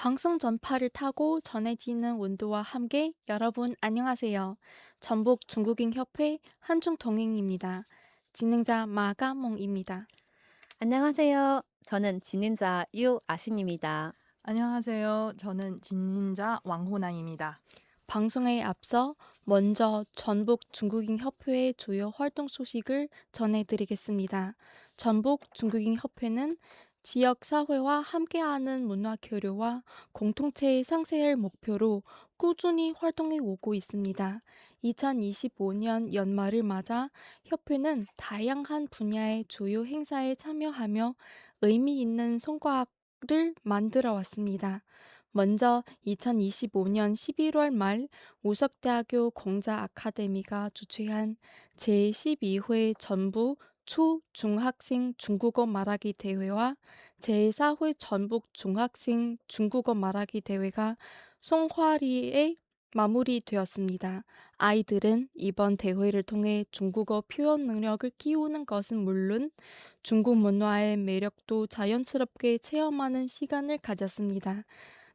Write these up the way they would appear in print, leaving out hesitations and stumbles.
방송 전파를 타고 전해지는 온도와 함께 여러분 안녕하세요. 전북 중국인 협회 한중동행입니다. 진행자 마가몽입니다. 안녕하세요. 저는 진행자 유아신입니다. 안녕하세요. 저는 진인자 왕호남입니다. 방송에 앞서 먼저 전북 중국인 협회의 주요 활동 소식을 전해드리겠습니다. 전북 중국인 협회는 지역 사회와 함께하는 문화 교류와 공동체의 상생을 목표로 꾸준히 활동해 오고 있습니다. 2025년 연말을 맞아 협회는 다양한 분야의 주요 행사에 참여하며 의미 있는 성과를 만들어 왔습니다. 먼저 2025년 11월 말 우석대학교 공자 아카데미가 주최한 제12회 전북 초중학생 중국어 말하기 대회와 제4회 전북 중학생 중국어 말하기 대회가 송화리에 마무리되었습니다. 아이들은 이번 대회를 통해 중국어 표현 능력을 키우는 것은 물론 중국 문화의 매력도 자연스럽게 체험하는 시간을 가졌습니다.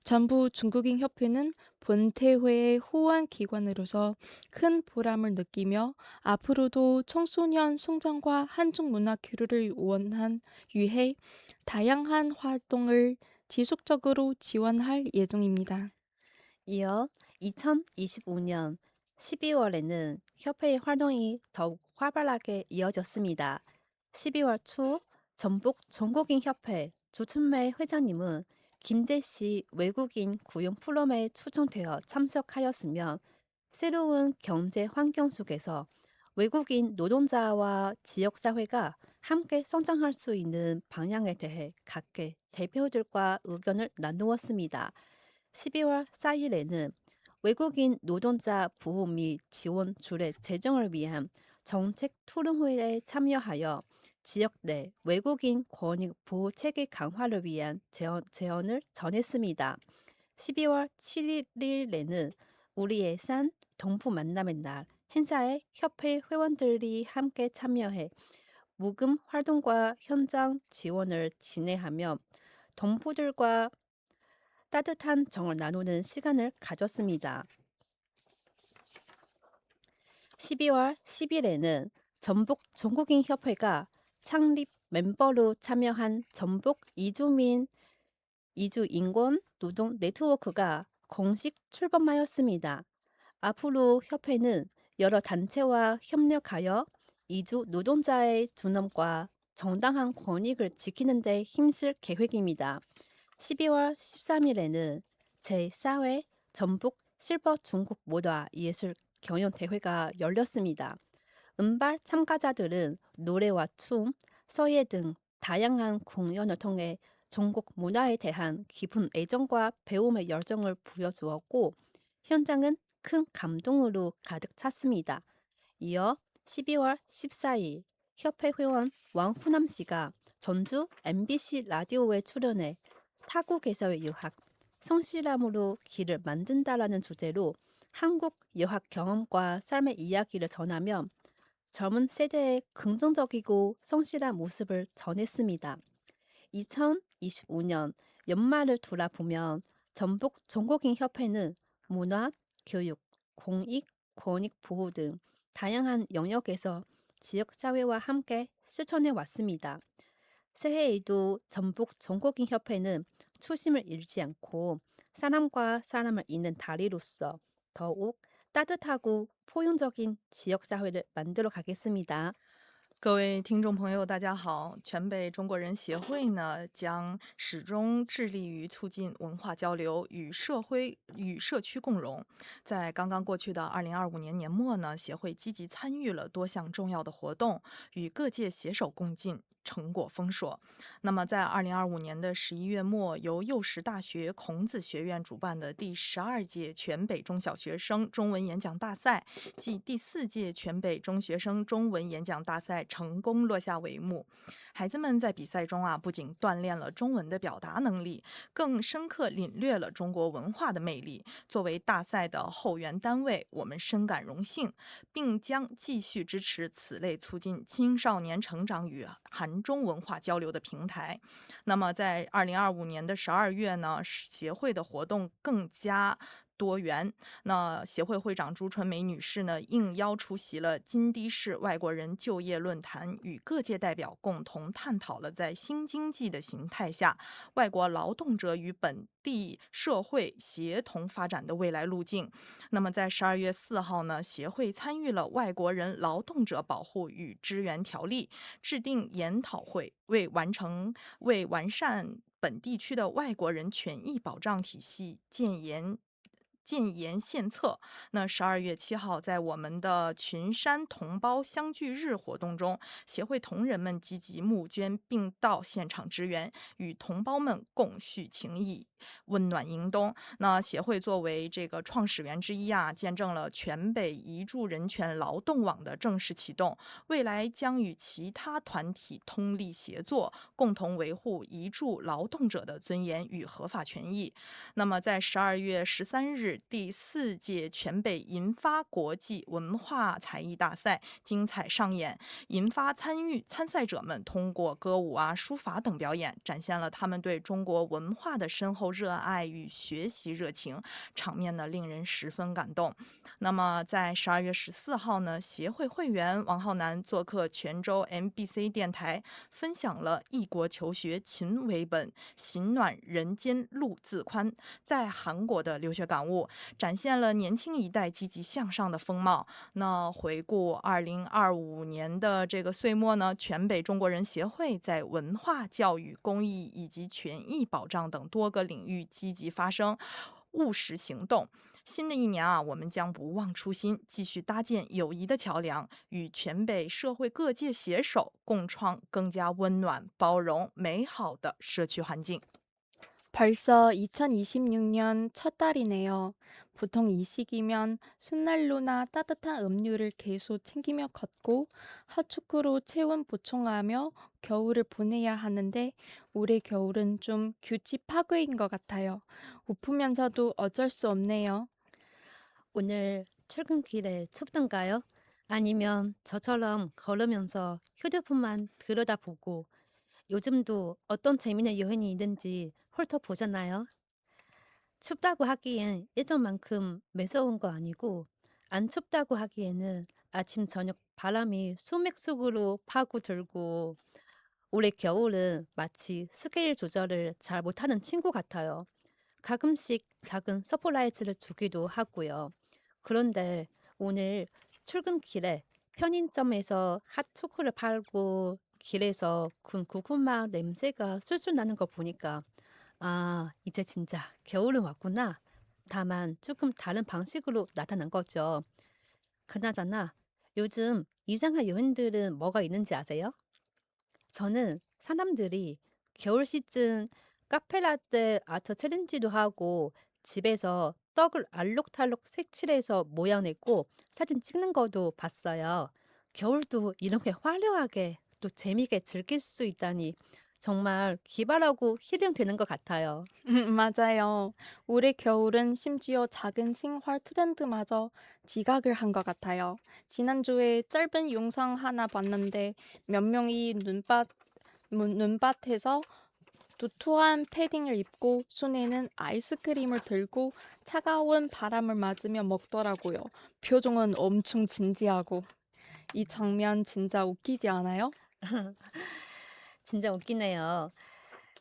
전부 중국인 협회는 본태회의 후원 기관으로서 큰 보람을 느끼며 앞으로도 청소년 성장과 한중 문화 교류를 위해 다양한 활동을 지속적으로 지원할 예정입니다. 이어 2025년 12월에는 협회의 활동이 더욱 활발하게 이어졌습니다. 12월 초 전북 전국인 협회 조춘매 회장님은 김제시 외국인 고용 포럼에 초청되어 참석하였으며 새로운 경제 환경 속에서 외국인 노동자와 지역사회가 함께 성장할 수 있는 방향에 대해 각계 대표들과 의견을 나누었습니다. 12월 4일에는 외국인 노동자 보호 및 지원 줄의 제정을 위한 정책 토론회에 참여하여 지역 내 외국인 권익 보호 체계 강화를 위한 제언을 전했습니다. 12월 7일에는 우리의 산 동포 만남의 날 행사에 협회 회원들이 함께 참여해 묵음 활동과 현장 지원을 진행하며 동포들과 따뜻한 정을 나누는 시간을 가졌습니다. 12월 10일에는 전북 전국인 협회가 창립 멤버로 참여한 전북 이주민 이주 인권 노동 네트워크가 공식 출범하였습니다. 앞으로 협회는 여러 단체와 협력하여 이주 노동자의 존엄과 정당한 권익을 지키는 데 힘쓸 계획입니다. 12월 13일에는 제4회 전북 실버 중국 모다 예술 경연 대회가 열렸습니다. 은발 참가자들은 노래와 춤, 서예 등 다양한 공연을 통해 중국 문화에 대한 깊은 애정과 배움의 열정을 보여주었고 현장은 큰 감동으로 가득 찼습니다. 이어 12월 14일 협회 회원 왕후남 씨가 전주 MBC 라디오에 출연해 타국에서의 유학, 성실함으로 길을 만든다라는 주제로 한국 유학 경험과 삶의 이야기를 전하며 젊은 세대의 긍정적이고 성실한 모습을 전했습니다. 2025년 연말을 돌아보면 전북 전국인 협회는 문화, 교육, 공익, 권익 보호 등 다양한 영역에서 지역사회와 함께 실천해 왔습니다. 새해에도 전북 전국인 협회는 초심을 잃지 않고 사람과 사람을 잇는 다리로서 더욱 따뜻하고 포용적인 지역사회를 만들어 가겠습니다. 各位听众朋友，大家好！全北中国人协会呢，将始终致力于促进文化交流与社区共融。在刚刚过去的2025年年末呢，协会积极参与了多项重要的活动，与各界携手共进，成果丰硕。那么，在2025年的11月末，由幼师大学孔子学院主办的第12届全北中小学生中文演讲大赛暨第4届全北中学生中文演讲大赛成功落下帷幕。孩子们在比赛中不仅锻炼了中文的表达能力，更深刻领略了中国文化的魅力。作为大赛的后援单位，我们深感荣幸，并将继续支持此类促进青少年成长与韩中文化交流的平台。那么，在2025年的12月呢，协会的活动更加多元。那协会会长朱春梅女士呢，应邀出席了金堤市外国人就业论坛，与各界代表共同探讨了在新经济的形态下，外国劳动者与本地社会协同发展的未来路径。那么，在12月4号呢，协会参与了外国人劳动者保护与支援条例制定研讨会，为完善本地区的外国人权益保障体系建言献策。那12月7号，在我们的群山同胞相聚日活动中，协会同仁们积极募捐，并到现场支援，与同胞们共叙情谊，温暖迎冬。那协会作为这个创始人之一见证了全北移住人权劳动网的正式启动，未来将与其他团体通力协作，共同维护移住劳动者的尊严与合法权益。那么，在12月13日，第4届全北银发国际文化才艺大赛精彩上演，银发参赛者们通过歌舞书法等表演，展现了他们对中国文化的深厚热爱与学习热情，场面呢令人十分感动。那么，在12月14号呢，协会会员王浩南做客泉州 MBC 电台，分享了异国求学勤为本，行暖人间路自宽，在韩国的留学感悟，展现了年轻一代积极向上的风貌。那回顾2025年的这个岁末呢，全北中国人协会在文化教育、公益以及权益保障等多个领域积极发声，务实行动。新的一年我们将不忘初心，继续搭建友谊的桥梁，与全北社会各界携手，共创更加温暖、包容、美好的社区环境。 벌써 2026년 첫 달이네요. 보통 이 시기면 순난로나 따뜻한 음료를 계속 챙기며 걷고 핫초코로 체온 보충하며 겨울을 보내야 하는데 올해 겨울은 좀 규칙 파괴인 것 같아요. 웃으면서도 어쩔 수 없네요. 오늘 출근길에 춥던가요? 아니면 저처럼 걸으면서 휴대폰만 들여다보고 요즘도 어떤 재미있는 여행이 있는지 훑어보셨나요? 춥다고 하기엔 예전만큼 매서운 거 아니고 안 춥다고 하기에는 아침 저녁 바람이 수맥 속으로 파고들고 올해 겨울은 마치 스케일 조절을 잘 못하는 친구 같아요. 가끔씩 작은 서프라이즈를 주기도 하고요. 그런데 오늘 출근길에 편의점에서 핫초코를 팔고 길에서 군 고구마 냄새가 술술 나는 거 보니까 아, 이제 진짜 겨울은 왔구나. 다만 조금 다른 방식으로 나타난 거죠. 그나저나 요즘 이상한 여행들은 뭐가 있는지 아세요? 저는 사람들이 겨울 시즌 카페라떼 아트 챌린지도 하고 집에서 떡을 알록달록 색칠해서 모양 내고 사진 찍는 것도 봤어요. 겨울도 이렇게 화려하게 또 재미있게 즐길 수 있다니 정말 기발하고 힐링되는 것 같아요. 맞아요. 올해 겨울은 심지어 작은 생활 트렌드마저 지각을 한 것 같아요. 지난주에 짧은 영상 하나 봤는데 몇 명이 눈밭에서 두툼한 패딩을 입고 손에는 아이스크림을 들고 차가운 바람을 맞으며 먹더라고요. 표정은 엄청 진지하고. 이 장면 진짜 웃기지 않아요? 진짜 웃기네요.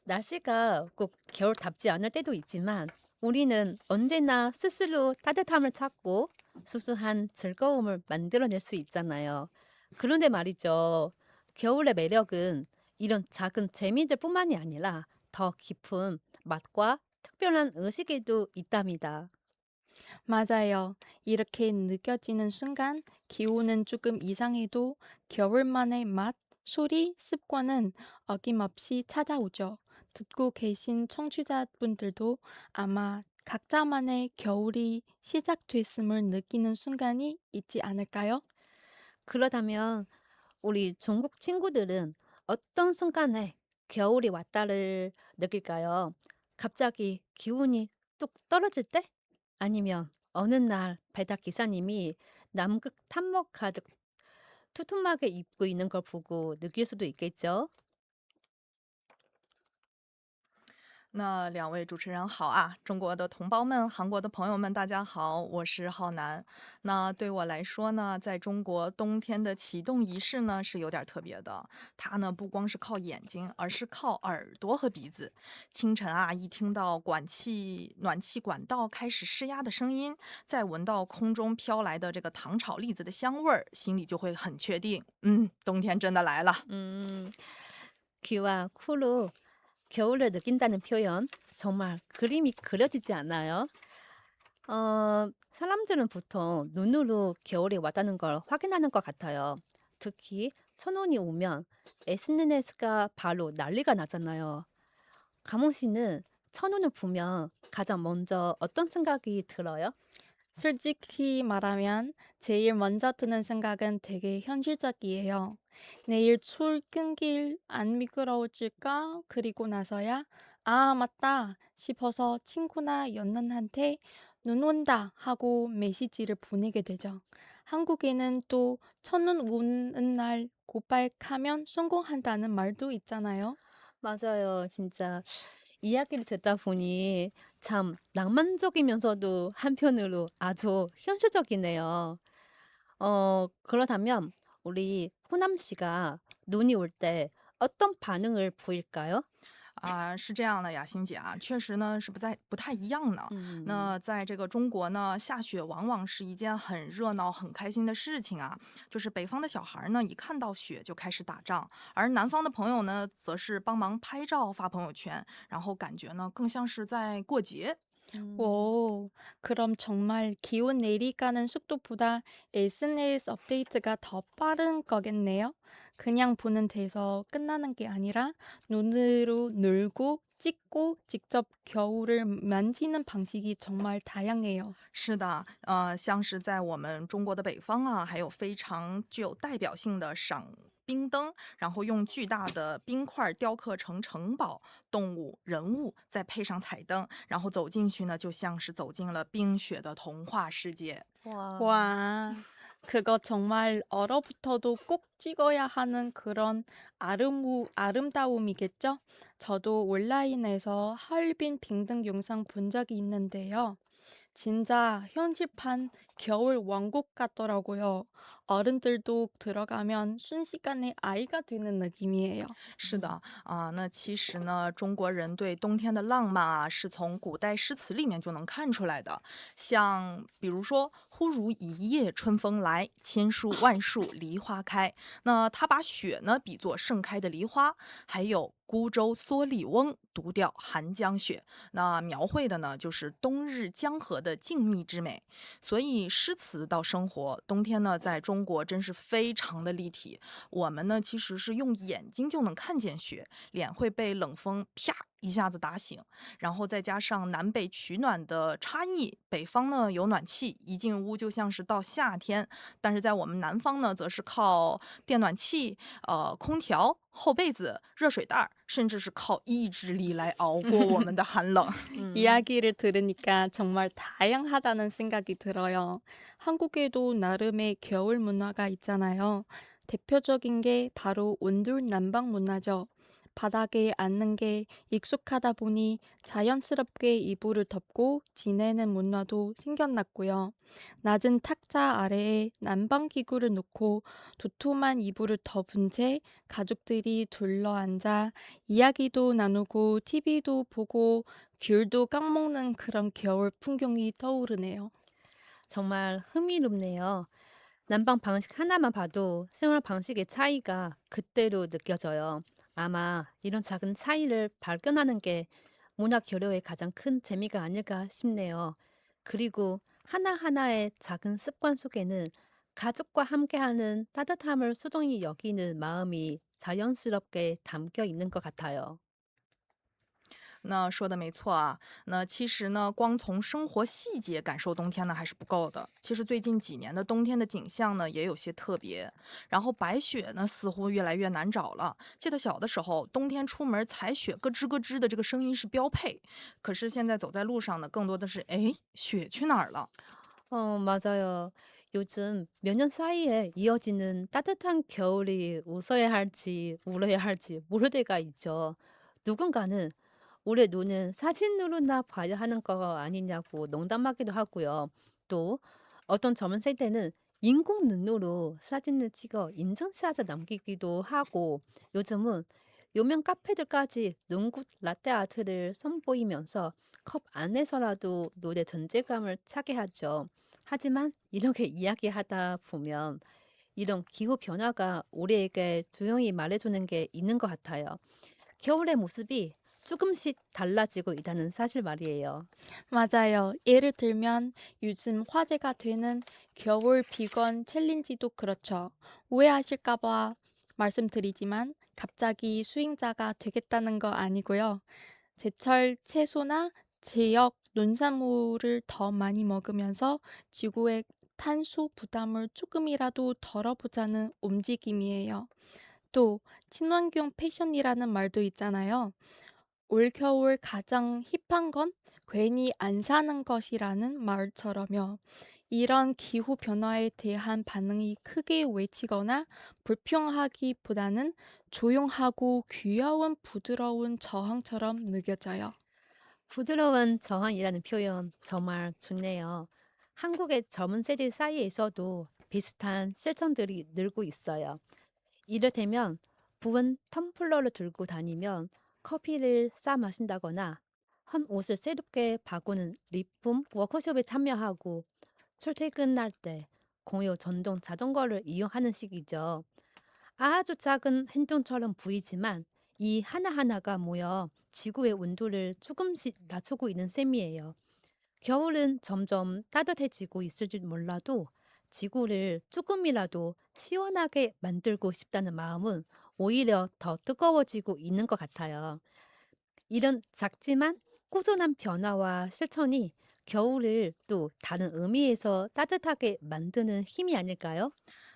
날씨가 꼭 겨울답지 않을 때도 있지만 우리는 언제나 스스로 따뜻함을 찾고 소소한 즐거움을 만들어낼 수 있잖아요. 그런데 말이죠. 겨울의 매력은 이런 작은 재미들뿐만이 아니라 더 깊은 맛과 특별한 의식에도 있답니다. 맞아요. 이렇게 느껴지는 순간 기온은 조금 이상해도 겨울만의 맛, 소리, 습관은 어김없이 찾아오죠. 듣고 계신 청취자분들도 아마 각자만의 겨울이 시작됐음을 느끼는 순간이 있지 않을까요? 그러다면 우리 중국 친구들은 어떤 순간에 겨울이 왔다를 느낄까요? 갑자기 기온이 뚝 떨어질 때? 아니면 어느 날 배달 기사님이 남극 탐목 가득 투툼하게 입고 있는 걸 보고 느낄 수도 있겠죠? 那两位主持人好啊，中国的同胞们、韩国的朋友们，大家好，我是浩南。那对我来说呢，在中国冬天的启动仪式呢是有点儿特别的，它呢不光是靠眼睛，而是靠耳朵和鼻子。清晨啊，一听到暖气管道开始施压的声音，再闻到空中飘来的这个糖炒栗子的香味儿，心里就会很确定，冬天真的来了。 음, 귀와 코로 겨울을 느낀다는 표현 정말 그림이 그려지지 않나요? 사람들은 보통 눈으로 겨울이 왔다는 걸 확인하는 것 같아요. 특히 천운이 오면 SNS가 바로 난리가 나잖아요. 가몽 씨는 천운을 보면 가장 먼저 어떤 생각이 들어요? 솔직히 말하면 제일 먼저 드는 생각은 되게 현실적이에요. 내일 출근길 안 미끄러워질까? 그리고 나서야 아, 맞다 싶어서 친구나 연인한테 눈 온다 하고 메시지를 보내게 되죠. 한국에는 또 첫눈 오는 날 고백하면 성공한다는 말도 있잖아요. 맞아요. 진짜 이야기를 듣다 보니 참 낭만적이면서도 한편으로 아주 현실적이네요. 그렇다면 우리 호남 씨가 눈이 올 때 어떤 반응을 보일까요? 啊，是这样的，雅欣姐啊，确实呢是不太一样呢。음, 那在这个中国呢，下雪往往是一件很热闹、很开心的事情啊。就是北方的小孩儿呢，一看到雪就开始打仗，而南方的朋友呢，则是帮忙拍照发朋友圈，然后感觉呢更像是在过节。 음, 오, 그럼 정말 기온 내리가는 속도보다 SNS 업데이트가 더 빠른 거겠네요? 그냥 보는 데서 끝나는 게 아니라 눈으로 늘고 찍고 직접 겨울을 만지는 방식이 정말 다양해요. 是的，像是在我们中国的北方啊，还有非常具有代表性的赏冰灯，然后用巨大的冰块儿雕刻成城堡、动物、人物，再配上彩灯，然后走进去呢，就像是走进了冰雪的童话世界。 와, 와, 그거 정말 얼어붙어도 꼭 찍어야 하는 그런 아름다움이겠죠? 저도 온라인에서 하얼빈 빙등 영상 본 적이 있는데요. 진짜 현실판 겨울 왕국 같더라고요. 어른들도 들어가면 순식간에 아이가 되는 느낌이에요. 是的啊，那其实呢，中国人对冬天的浪漫啊，是从古代诗词里面就能看出来的。像比如说"忽如一夜春风来，千树万树梨花开"，那他把雪呢比作盛开的梨花，还有孤舟蓑笠翁，独钓寒江雪。那描绘的呢，就是冬日江河的静谧之美。所以诗词到生活，冬天呢，在中国真是非常的立体。我们呢，其实是用眼睛就能看见雪，脸会被冷风啪一下子打醒，然后再加上南北取暖的差异，北方呢有暖气，一进屋就像是到夏天，但是在我们南方呢，则是靠电暖气、空调、厚被子、热水袋儿，甚至是靠意志力来熬过我们的寒冷。 음, 이야기를 들으니까 정말 다양하다는 생각이 들어요. 한국에도 나름의 겨울 문화가 있잖아요. 대표적인 게 바로 온돌 난방 문화죠. 바닥에 앉는 게 익숙하다 보니 자연스럽게 이불을 덮고 지내는 문화도 생겨났고요. 낮은 탁자 아래에 난방기구를 놓고 두툼한 이불을 덮은 채 가족들이 둘러앉아 이야기도 나누고 TV도 보고 귤도 깎먹는 그런 겨울 풍경이 떠오르네요. 정말 흥미롭네요. 난방 방식 하나만 봐도 생활 방식의 차이가 그대로 느껴져요. 아마 이런 작은 차이를 발견하는 게 문화 교류의 가장 큰 재미가 아닐까 싶네요. 그리고 하나하나의 작은 습관 속에는 가족과 함께하는 따뜻함을 소중히 여기는 마음이 자연스럽게 담겨 있는 것 같아요. 那说的没错啊。那其实呢，光从生活细节感受冬天呢还是不够的。其实最近几年的冬天的景象呢也有些特别，然后白雪呢似乎越来越难找了。记得小的时候，冬天出门踩雪咯吱咯吱的这个声音是标配，可是现在走在路上呢，更多的是哎，雪去哪儿了？맞아요. 요즘 몇 년 사이에 이어지는 따뜻한 겨울이 웃어야 할지 울어야 할지 모를 때가 있죠. 누군가는 올해 눈은 사진으로나 봐야 하는 거 아니냐고 농담하기도 하고요. 또 어떤 젊은 세대는 인공 눈으로 사진을 찍어 인증샷을 남기기도 하고 요즘은 요명 카페들까지 눈꽃 라떼 아트를 선보이면서 컵 안에서라도 노래 존재감을 차게 하죠. 하지만 이렇게 이야기하다 보면 이런 기후 변화가 우리에게 조용히 말해주는 게 있는 것 같아요. 겨울의 모습이 조금씩 달라지고 있다는 사실 말이에요. 맞아요. 예를 들면 요즘 화제가 되는 겨울 비건 챌린지도 그렇죠. 오해하실까봐 말씀드리지만 갑자기 수행자가 되겠다는 거 아니고요. 제철 채소나 제역 농산물을 더 많이 먹으면서 지구의 탄소 부담을 조금이라도 덜어보자는 움직임이에요. 또 친환경 패션이라는 말도 있잖아요. 올겨울 가장 힙한 건 괜히 안 사는 것이라는 말처럼요. 이런 기후 변화에 대한 반응이 크게 외치거나 불평하기보다는 조용하고 귀여운 부드러운 저항처럼 느껴져요. 부드러운 저항이라는 표현 정말 좋네요. 한국의 젊은 세대 사이에서도 비슷한 실천들이 늘고 있어요. 이를테면 부은 텀블러를 들고 다니면 커피를 싸 마신다거나 한 옷을 새롭게 바꾸는 리폼 워크숍에 참여하고 출퇴근할 때 공유 전동 자전거를 이용하는 식이죠. 아주 작은 행동처럼 보이지만 이 하나하나가 모여 지구의 온도를 조금씩 낮추고 있는 셈이에요. 겨울은 점점 따뜻해지고 있을지 몰라도 지구를 조금이라도 시원하게 만들고 싶다는 마음은 오히려 더 뜨거워지고 있는 것 같아요. 이런 작지만 꾸준한 변화와 실천이 겨울을 또 다른 의미에서 따뜻하게 만드는 힘이 아닐까요?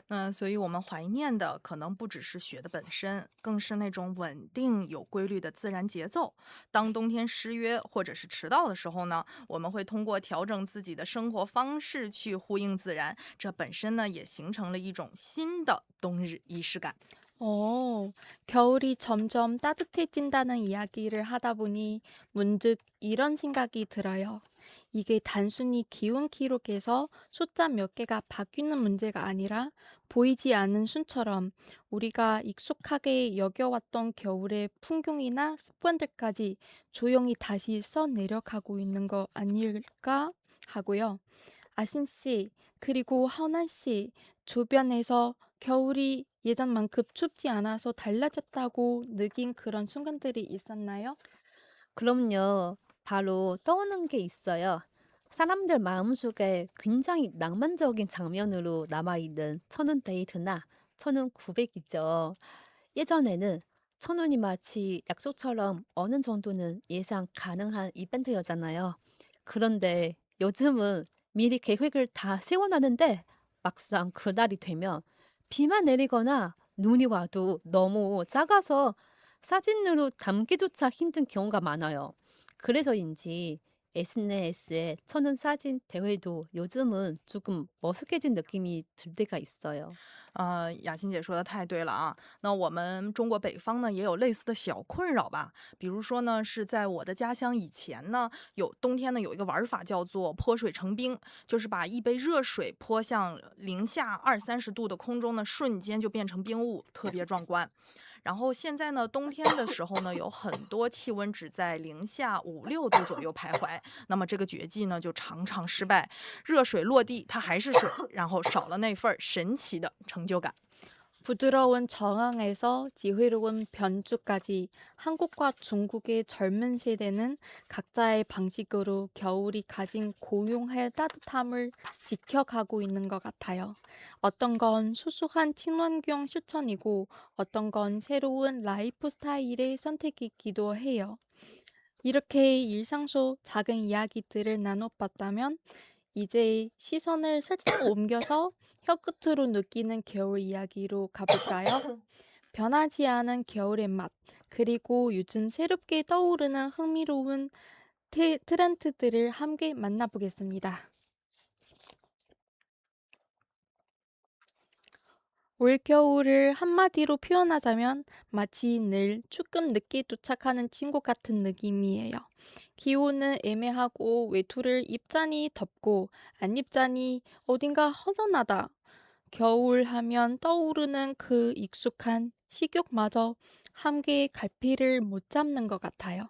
那所以我们怀念的可能不只是雪的本身，更是那种稳定有规律的自然节奏。当冬天失约或者是迟到的时候呢，我们会通过调整自己的生活方式去呼应自然，这本身呢也形成了一种新的冬日仪式感。 겨울이 점점 따뜻해진다는 이야기를 하다 보니 문득 이런 생각이 들어요. 이게 단순히 기온 기록에서 숫자 몇 개가 바뀌는 문제가 아니라 보이지 않는 순처럼 우리가 익숙하게 여겨왔던 겨울의 풍경이나 습관들까지 조용히 다시 써내려가고 있는 거 아닐까 하고요. 아신 씨, 그리고 하나 씨, 주변에서 겨울이 예전만큼 춥지 않아서 달라졌다고 느낀 그런 순간들이 있었나요? 그럼요. 바로 떠오는 게 있어요. 사람들 마음속에 굉장히 낭만적인 장면으로 남아있는 천원 데이트나 천원 구백이죠. 예전에는 천원이 마치 약속처럼 어느 정도는 예상 가능한 이벤트였잖아요. 그런데 요즘은 미리 계획을 다 세워놨는데 막상 그날이 되면 비만 내리거나 눈이 와도 너무 작아서 사진으로 담기조차 힘든 경우가 많아요. 그래서인지 SNS에 천원 사진 대회도 요즘은 조금 머쓱해진 느낌이 들 때가 있어요. 雅欣姐说的太对了啊。那我们中国北方呢，也有类似的小困扰吧。比如说呢，是在我的家乡以前呢，有冬天呢有一个玩儿法叫做泼水成冰，就是把一杯热水泼向零下20-30度的空中呢，瞬间就变成冰雾，特别壮观。然后现在呢，冬天的时候呢，有很多气温只在零下5-6度左右徘徊，那么这个绝技呢就常常失败，热水落地它还是水，然后少了那份儿神奇的成就感。 부드러운 저항에서 지혜로운 변주까지 한국과 중국의 젊은 세대는 각자의 방식으로 겨울이 가진 고유의 따뜻함을 지켜가고 있는 것 같아요. 어떤 건 소소한 친환경 실천이고 어떤 건 새로운 라이프 스타일의 선택이기도 해요. 이렇게 일상 속 작은 이야기들을 나눠봤다면 이제 시선을 살짝 옮겨서 혀끝으로 느끼는 겨울 이야기로 가볼까요? 변하지 않은 겨울의 맛, 그리고 요즘 새롭게 떠오르는 흥미로운 트렌드들을 함께 만나보겠습니다. 올겨울을 한마디로 표현하자면 마치 늘 조금 늦게 도착하는 친구 같은 느낌이에요. 기온은 애매하고 외투를 입자니 덥고 안 입자니 어딘가 허전하다. 겨울 하면 떠오르는 그 익숙한 식욕마저 함께 갈피를 못 잡는 것 같아요.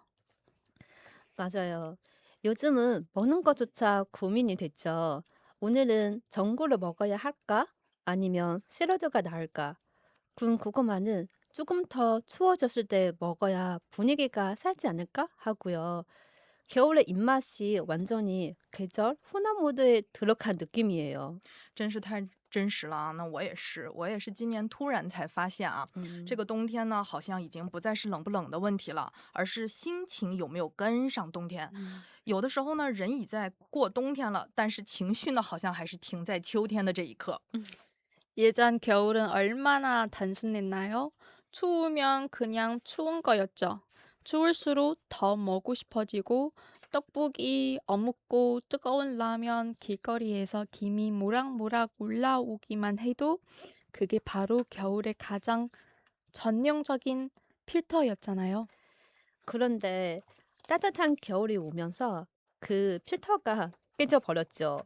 맞아요. 요즘은 먹는 것조차 고민이 됐죠. 오늘은 전골을 먹어야 할까? 아니면 샐러드가 나을까? 그거만은 조금 더 추워졌을 때 먹어야 분위기가 살지 않을까? 하고요. 겨울의 입맛이 완전히 계절 혼합 모드에 들어간 느낌이에요.真是太真实了啊！那我也是今年突然才发现啊，这嗯，个冬天呢，好像已经不再是冷不冷的问题了，而是心情有没有跟上冬天。嗯，有的时候呢，人已在过冬天了，但是情绪呢，好像还是停在秋天的这一刻。 예전 겨울은 얼마나 단순했나요? 추우면 그냥 추운 거였죠. 추울수록 더 먹고 싶어지고 떡볶이, 어묵고 뜨거운 라면 길거리에서 김이 모락모락 올라오기만 해도 그게 바로 겨울의 가장 전형적인 필터였잖아요. 그런데 따뜻한 겨울이 오면서 그 필터가 깨져버렸죠.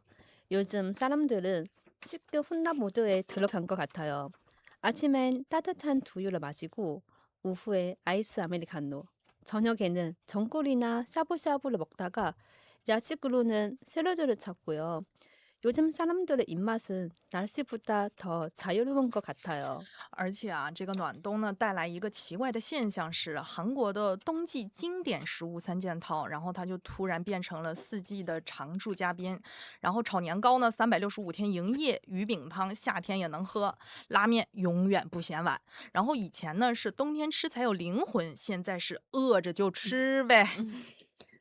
요즘 사람들은 식욕 혼합 모드에 들어간 것 같아요. 아침엔 따뜻한 두유를 마시고 오후에 아이스 아메리카노, 저녁에는 전골이나 샤브샤브를 먹다가 야식으로는 샐러드를 찾고요. 요즘 사람들의 입맛은 날씨보다 더 자유로운 것 같아요. 而且啊，这个暖冬呢，带来一个奇怪的现象是，韩国的冬季经典食物三件套，然后它就突然变成了四季的常驻嘉宾。然后炒年糕呢，365天营业，鱼饼汤夏天也能喝，拉面永远不嫌晚。然后以前呢是冬天吃才有灵魂，现在是饿着就吃呗。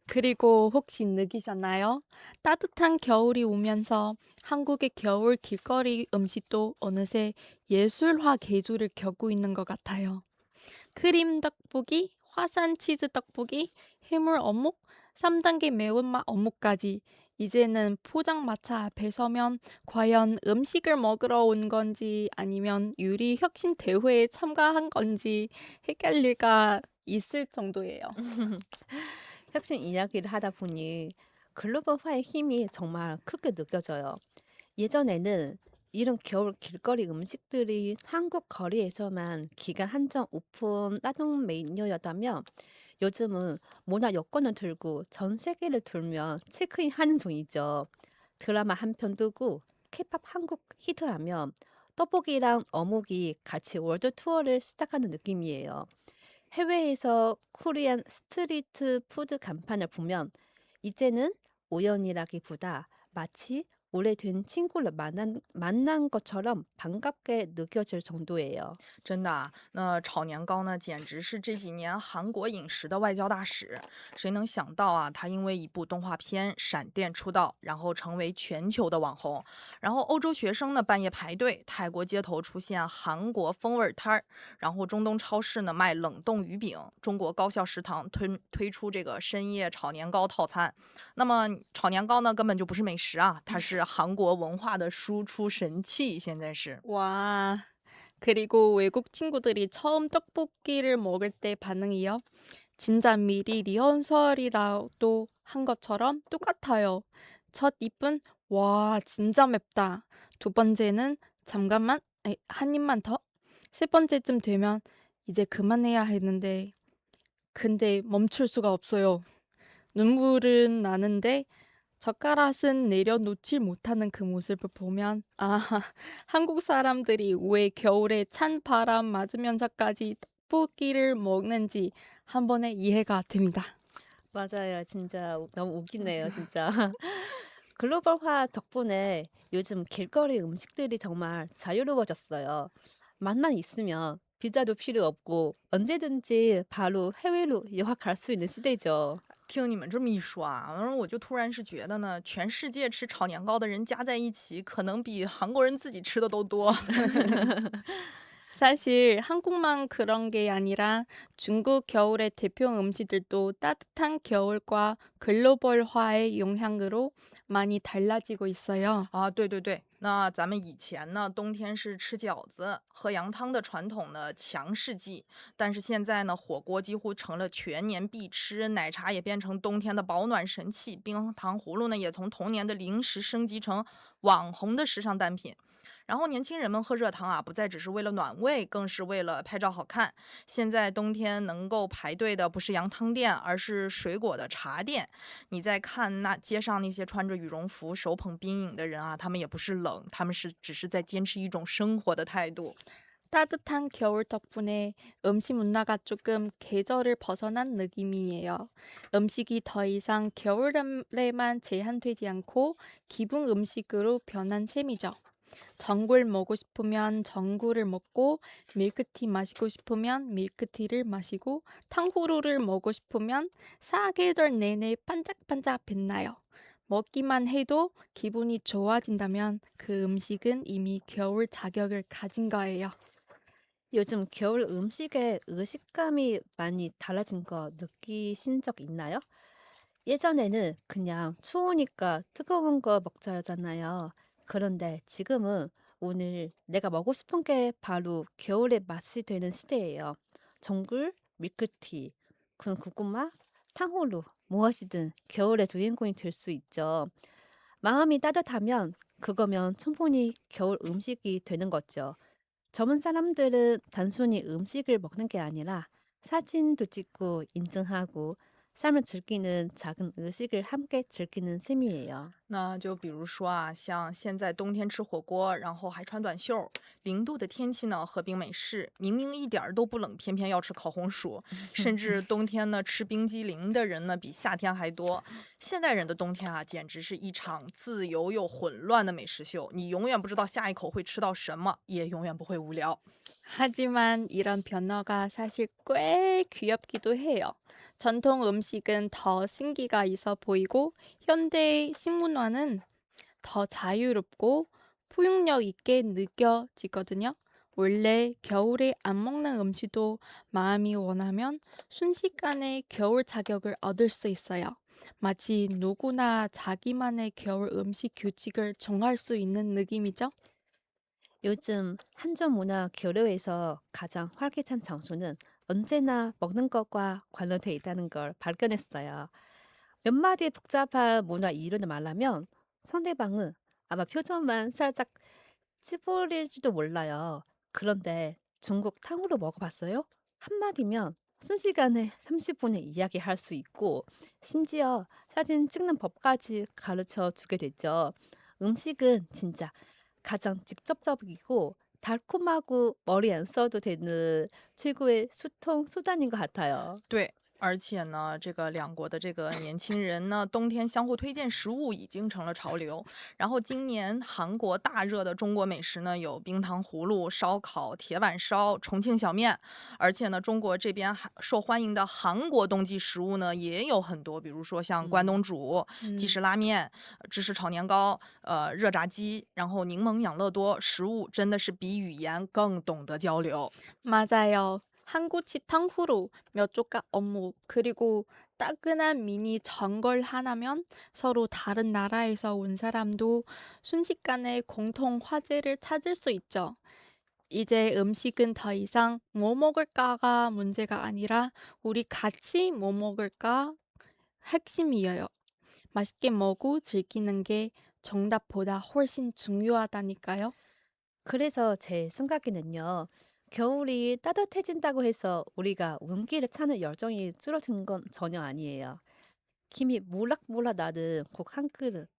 그리고 혹시 느끼셨나요? 따뜻한 겨울이 오면서 한국의 겨울 길거리 음식도 어느새 예술화 계조를 겪고 있는 것 같아요. 크림 떡볶이, 화산 치즈 떡볶이, 해물 어묵, 3단계 매운맛 어묵까지 이제는 포장마차 앞에 서면 과연 음식을 먹으러 온 건지 아니면 요리 혁신 대회에 참가한 건지 헷갈릴까 있을 정도예요. 혁신 이야기를 하다 보니 글로벌화의 힘이 정말 크게 느껴져요. 예전에는 이런 겨울 길거리 음식들이 한국 거리에서만 기간 한정 오픈 따동 메뉴였다면 요즘은 문화 여권을 들고 전 세계를 돌며 체크인하는 중이죠. 드라마 한 편 두고 케이팝 한국 히트하면 떡볶이랑 어묵이 같이 월드 투어를 시작하는 느낌이에요. 해외에서 코리안 스트리트 푸드 간판을 보면 이제는 우연이라기보다 마치 오래된 친구를 만난 것처럼 반갑게 느껴질 정도예요. 真的啊，那炒年糕呢，简直是这几年韩国饮食的外交大使。谁能想到啊，他因为一部动画片《闪电》出道，然后成为全球的网红。然后欧洲学生呢半夜排队，泰国街头出现韩国风味摊儿，然后中东超市呢卖冷冻鱼饼，中国高校食堂推出这个深夜炒年糕套餐。那么炒年糕呢，根本就不是美食啊，它是韩国文化的输出神器，现在是。 와, 그리고 외국 친구들이 처음 떡볶이를 먹을 때 반응이요. 진짜 미리 리허설이라도 한 것처럼 똑같아요. 첫 입은 와, 진짜 맵다. 두 번째는 잠깐만, 한 입만 더. 세 번째쯤 되면 이제 그만해야 했는데, 근데 멈출 수가 없어요. 눈물은 나는데 젓가락은 내려놓질 못하는 그 모습을 보면 아, 한국 사람들이 왜 겨울에 찬 바람 맞으면서까지 떡볶이를 먹는지 한 번에 이해가 됩니다. 맞아요. 진짜 너무 웃기네요, 진짜. 글로벌화 덕분에 요즘 길거리 음식들이 정말 자유로워졌어요. 맛만 있으면 비자도 필요 없고 언제든지 바로 해외로 유학 갈 수 있는 시대죠. 听你们这么一说啊，我就突然是觉得呢，全世界吃炒年糕的人加在一起，可能比韩国人自己吃的都多。 사실 한국만 그런 게 아니라 중국 겨울의 대표 음식들도 따뜻한 겨울과 글로벌화의 영향으로 많이 달라지고 있어요. 啊。对对对，那咱们以前呢，冬天是吃饺子、喝羊汤的传统的强势剂，但是现在呢，火锅几乎成了全年必吃，奶茶也变成冬天的保暖神器，冰糖葫芦呢也从童年的零食升级成网红的时尚单品。然后年轻人们喝热汤啊，不再只是为了暖胃，更是为了拍照好看。现在冬天能够排队的不是羊汤店，而是水果的茶店。你再看那街上那些穿着羽绒服、手捧冰饮的人啊，他们也不是冷，他们只是在坚持一种生活的态度。 따뜻한 겨울 덕분에 음식 문화가 조금 계절을 벗어난 느낌이에요. 음식이 더 이상 겨울에만 제한되지 않고 기분 음식으로 변한 셈이죠. 전골 먹고 싶으면 전골을 먹고 밀크티 마시고 싶으면 밀크티를 마시고 탕후루를 먹고 싶으면 사계절 내내 반짝반짝 빛나요. 먹기만 해도 기분이 좋아진다면 그 음식은 이미 겨울 자격을 가진 거예요. 요즘 겨울 음식의 의식감이 많이 달라진 거 느끼신 적 있나요? 예전에는 그냥 추우니까 뜨거운 거 먹자였잖아요. 그런데 지금은 오늘 내가 먹고 싶은 게 바로 겨울의 맛이 되는 시대예요. 전골, 밀크티, 군고구마, 탕후루, 무엇이든 겨울의 주인공이 될 수 있죠. 마음이 따뜻하면 그거면 충분히 겨울 음식이 되는 거죠. 젊은 사람들은 단순히 음식을 먹는 게 아니라 사진도 찍고 인증하고 삶을 즐기는 작은 의식을 함께 즐기는 셈이에요. 那就比如说啊，像现在冬天吃火锅，然后还穿短袖0度的天气呢，喝冰美式，明明一点儿都不冷，偏偏要吃烤红薯，甚至冬天呢吃冰激凌的人呢比夏天还多。现代人的冬天啊，简直是一场自由又混乱的美食秀，你永远不知道下一口会吃到什么，也永远不会无聊。 하지만 이런 변화가 사실 꽤 귀엽기도 해요. 전통 음식은 더 신기가 있어 보이고 현대 식문화는 더 자유롭고 포용력 있게 느껴지거든요. 원래 겨울에 안 먹는 음식도 마음이 원하면 순식간에 겨울 자격을 얻을 수 있어요. 마치 누구나 자기만의 겨울 음식 규칙을 정할 수 있는 느낌이죠. 요즘 한전 문화 교류에서 가장 활기찬 장소는 언제나 먹는 것과 관련돼 있다는 걸 발견했어요. 몇 마디 복잡한 문화 이론을 말하면 상대방은 아마 표정만 살짝 찌푸릴지도 몰라요. 그런데 중국 탕후루 먹어봤어요? 한마디면 순식간에 30분에 이야기할 수 있고 심지어 사진 찍는 법까지 가르쳐 주게 됐죠. 음식은 진짜 가장 직접적이고 달콤하고 머리 안 써도 되는 최고의 소통 수단인 것 같아요. 对，而且呢，这个两国的这个年轻人呢，冬天相互推荐食物已经成了潮流。然后今年韩国大热的中国美食呢，有冰糖葫芦、烧烤、铁板烧、重庆小面，而且呢，中国这边还受欢迎的韩国冬季食物呢也有很多，比如说像关东煮、即 음. 食拉面、芝士炒年糕、热炸鸡，然后柠檬养乐多，食物真的是比语言更懂得交流。 맞아요. 한국식 탕후루, 몇 조각 어묵, 그리고 따끈한 미니 전골 하나면 서로 다른 나라에서 온 사람도 순식간에 공통 화제를 찾을 수 있죠. 이제 음식은 더 이상 뭐 먹을까가 문제가 아니라 우리 같이 뭐 먹을까 핵심이에요. 맛있게 먹고 즐기는 게 정답보다 훨씬 중요하다니까요. 그래서 제 생각에는요. 겨울이 따뜻해진다고 해서 우리가 온기를 차는 열정이 줄어든 건 전혀 아니에요. 김이 몰락몰락 나는 국 한 그릇,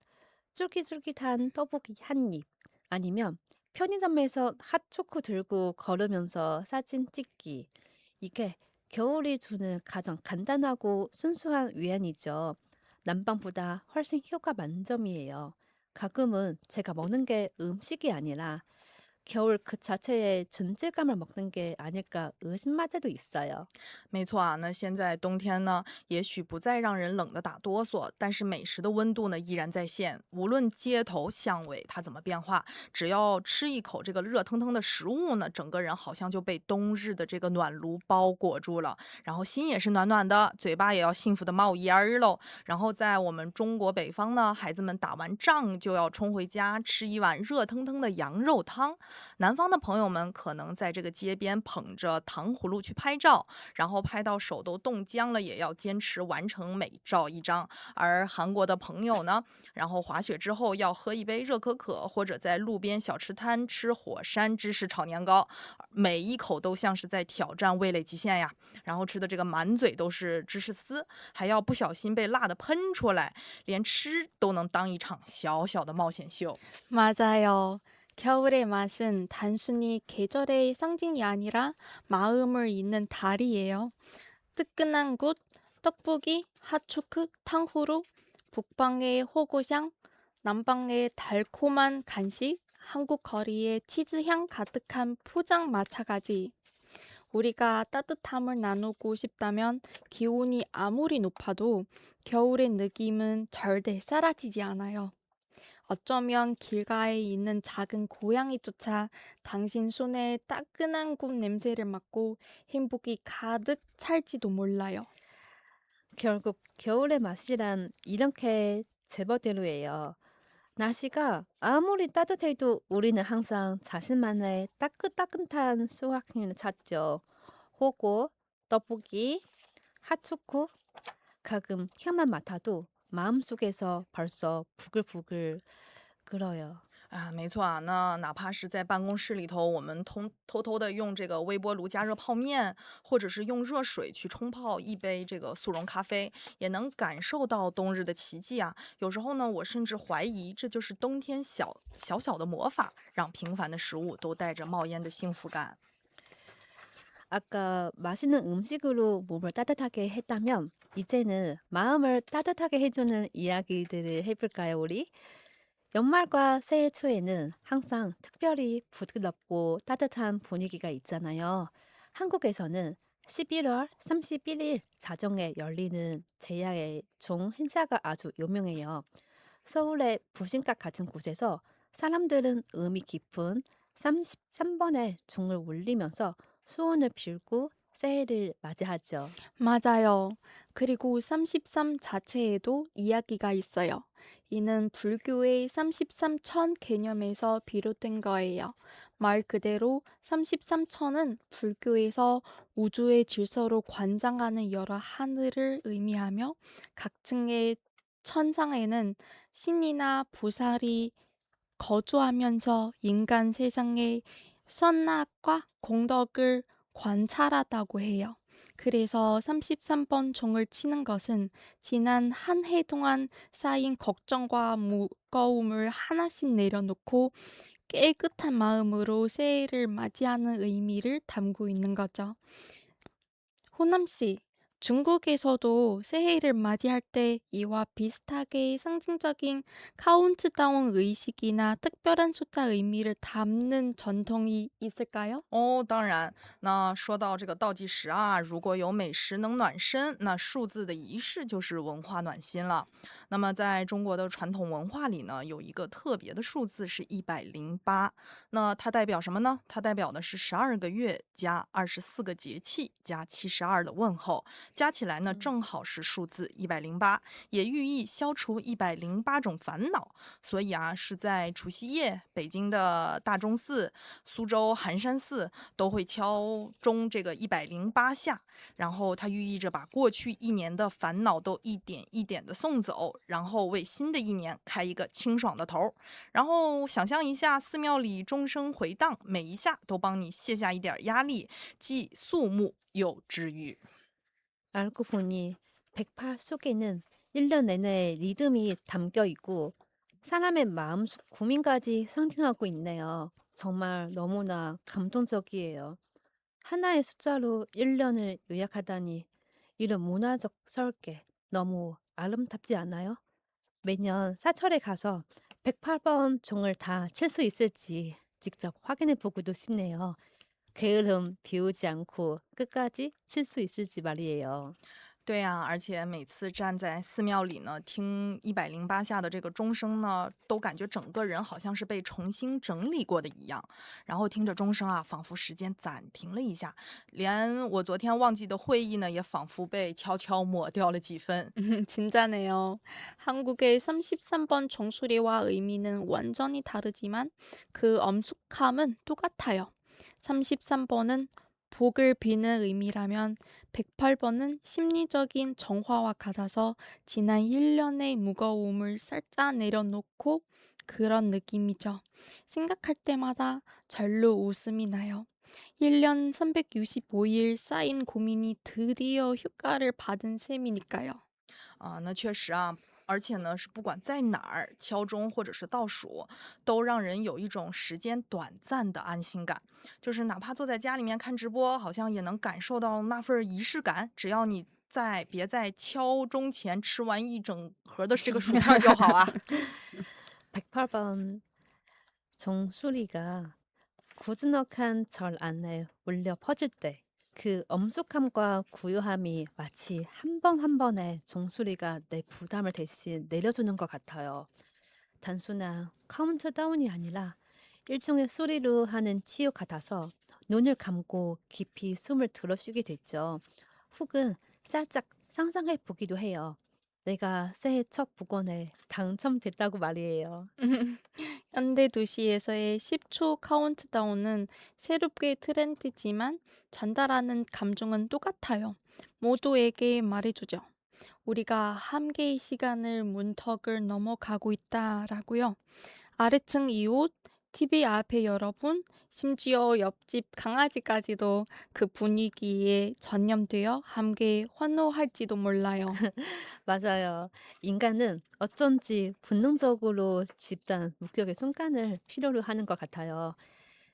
쫄깃쫄깃한 떡볶이 한 입, 아니면 편의점에서 핫초코 들고 걸으면서 사진 찍기. 이게 겨울이 주는 가장 간단하고 순수한 위안이죠. 난방보다 훨씬 효과 만점이에요. 가끔은 제가 먹는 게 음식이 아니라 겨울 그 자체의 존재감을 먹는 게 아닐까 의심할 때도 있어요. 没错啊，那现在冬天呢，也许不再让人冷得打哆嗦，但是美食的温度呢依然在线。无论街头巷尾它怎么变化，只要吃一口这个热腾腾的食物呢，整个人好像就被冬日的这个暖炉包裹住了，然后心也是暖暖的，嘴巴也要幸福的冒烟儿喽。然后在我们中国北方呢，孩子们打完仗就要冲回家吃一碗热腾腾的羊肉汤，南方的朋友们可能在这个街边捧着糖葫芦去拍照，然后拍到手都冻僵了，也要坚持完成每照一张。而韩国的朋友呢，然后滑雪之后要喝一杯热可可，或者在路边小吃摊吃火山芝士炒年糕，每一口都像是在挑战味蕾极限呀。然后吃的这个满嘴都是芝士丝，还要不小心被辣的喷出来，连吃都能当一场小小的冒险秀。 맞아요. 겨울의 맛은 단순히 계절의 상징이 아니라 마음을 잇는 달이에요. 뜨끈한 굿, 떡볶이, 핫초크, 탕후루, 북방의 호고향, 남방의 달콤한 간식, 한국 거리의 치즈향 가득한 포장마차까지. 우리가 따뜻함을 나누고 싶다면 기온이 아무리 높아도 겨울의 느낌은 절대 사라지지 않아요. 어쩌면 길가에 있는 작은 고양이조차 당신 손에 따끈한 굽 냄새를 맡고 행복이 가득 찰지도 몰라요. 결국 겨울의 맛이란 이렇게 제멋대로예요. 날씨가 아무리 따뜻해도 우리는 항상 자신만의 따끈따끈한 수확을 찾죠. 호고, 떡볶이, 핫초코, 가끔 향만 맡아도 마음속에서 벌써 부글부글 끓어요. 啊，没错啊，那哪怕是在办公室里头，我们偷偷的用这个微波炉加热泡面，或者是用热水去冲泡一杯这个速溶咖啡，也能感受到冬日的奇迹啊。有时候呢，我甚至怀疑这就是冬天小小的魔法，让平凡的食物都带着冒烟的幸福感。 아까 맛있는 음식으로 몸을 따뜻하게 했다면 이제는 마음을 따뜻하게 해주는 이야기들을 해볼까요, 우리? 연말과 새해 초에는 항상 특별히 부드럽고 따뜻한 분위기가 있잖아요. 한국에서는 11월 31일 자정에 열리는 제야의 종 행사가 아주 유명해요. 서울의 부신각 같은 곳에서 사람들은 의미 깊은 33번의 종을 울리면서 소원을 빌고 새해를 맞이하죠. 맞아요. 그리고 33 자체에도 이야기가 있어요. 이는 불교의 33천 개념에서 비롯된 거예요. 말 그대로 33천은 불교에서 우주의 질서로 관장하는 여러 하늘을 의미하며 각 층의 천상에는 신이나 보살이 거주하면서 인간 세상의 선악과 공덕을 관찰하다고 해요. 그래서 33번 종을 치는 것은 지난 한 해 동안 쌓인 걱정과 무거움을 하나씩 내려놓고 깨끗한 마음으로 새해를 맞이하는 의미를 담고 있는 거죠. 호남 씨, 중국에서도 새해를 맞이할 때 이와 비슷하게 상징적인 카운트다운 의식이나 특별한 숫자 의미를 담는 전통이 있을까요? 哦，当然，那说到这个倒计时啊，如果有美食能暖身，那数字的仪式就是文化暖心了。那么在中国的传统文化里呢，有一个特别的数字是108，那它代表什么呢？它代表的是12个月加24个节气加72的问候，加起来呢正好是数字108，也寓意消除108种烦恼。所以啊，是在除夕夜，北京的大钟寺、苏州寒山寺都会敲钟这个108下，然后它寓意着把过去一年的烦恼都一点一点的送走，然后为新的一年开一个清爽的头儿。然后想象一下，寺庙里钟声回荡，每一下都帮你卸下一点儿压力，既肃穆又治愈。 알고 보니 108 속에는 1년 내내 리듬이 담겨 있고 사람의 마음속 고민까지 상징하고 있네요. 정말 너무나 감동적이에요. 하나의 숫자로 1년을 요약하다니 이런 문화적 설계 너무 아름답지 않아요? 매년 사철에 가서 108번 종을 다 칠 수 있을지 직접 확인해 보고도 싶네요. 게으름 비우지 않고 끝까지 칠 수 있을지 말이에요.对呀，而且每次站在寺庙里呢，听108下的这个钟声呢，都感觉整个人好像是被重新整理过的一样。然后听着钟声啊，仿佛时间暂停了一下，连我昨天忘记的会议呢，也仿佛被悄悄抹掉了几分。진짜네요. 한국의 33번 종소리와 의미는 완전히 다르지만 그 엄숙함은 똑같아요. 33번은 복을 비는 의미라면 108번은 심리적인 정화와 같아서 지난 1년의 무거움을 살짝 내려놓고 그런 느낌이죠. 생각할 때마다 절로 웃음이 나요. 1년 365일 쌓인 고민이 드디어 효과를 받은 셈이니까요. 啊，那确实啊，而且呢，是不管在哪儿敲钟或者是倒数，都让人有一种时间短暂的安心感。就是哪怕坐在家里面看直播，好像也能感受到那份儿仪式感。只要你别在敲钟前吃完一整盒的这个薯片儿就好啊。108번 종소리가 고즈넉한 절 안에 울려 퍼질 때 그 엄숙함과 고요함이 마치 한 번 한 번의 종소리가 내 부담을 대신 내려주는 것 같아요. 단순한 카운트다운이 아니라 일종의 소리로 하는 치유 같아서 눈을 감고 깊이 숨을 들어쉬게 됐죠. 혹은 살짝 상상해 보기도 해요. 내가 새해 첫 복권에 당첨됐다고 말이에요. 현대 도시에서의 10초 카운트다운은 새롭게 트렌드지만 전달하는 감정은 똑같아요. 모두에게 말해주죠. 우리가 함께의 시간을 문턱을 넘어가고 있다라고요. 아래층 이웃, TV 앞에 여러분, 심지어 옆집 강아지까지도 그 분위기에 전념되어 함께 환호할지도 몰라요. 맞아요. 인간은 어쩐지 본능적으로 집단 목격의 순간을 필요로 하는 것 같아요.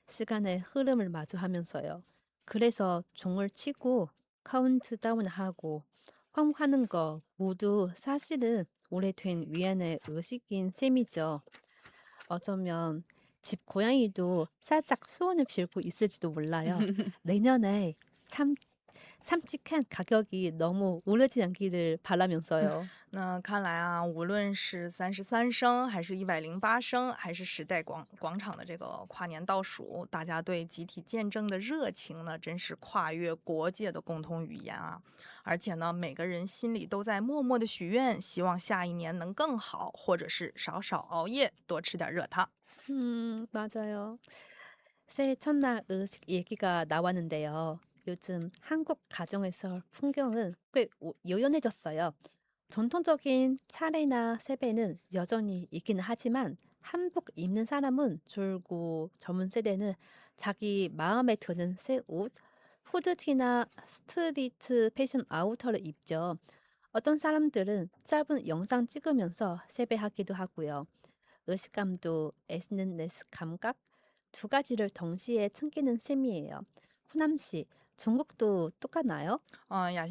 시간의 흐름을 마주하면서요. 그래서 종을 치고 카운트다운하고 환호하는 거 모두 사실은 오래된 위안의 의식인 셈이죠. 어쩌면 집 고양이도 살짝 소원을 빌고 있을지도 몰라요. 내년에 참 참직한 가격이 너무 오르지 않기를 바라면서요. 那看来啊，无论是33声，还是108声，还是时代广场的这个跨年倒数，大家对集体见证的热情呢，真是跨越国界的共同语言啊！而且呢，每个人心里都在默默的许愿，希望下一年能更好，或者是少少熬夜，多吃点热汤。 맞아요. 새해 첫날 의식 얘기가 나왔는데요. 요즘 한국 가정에서 풍경은 꽤 요연해졌어요. 전통적인 차례나 세배는 여전히 있기는 하지만 한복 입는 사람은 줄고 젊은 세대는 자기 마음에 드는 새 옷, 후드티나 스트리트 패션 아우터를 입죠. 어떤 사람들은 짧은 영상 찍으면서 세배하기도 하고요. 의식감도 SNS 감각 두 가지를 동시에 챙기는 셈이에요. 호남 씨, 중국도 똑같나요? 맞아요.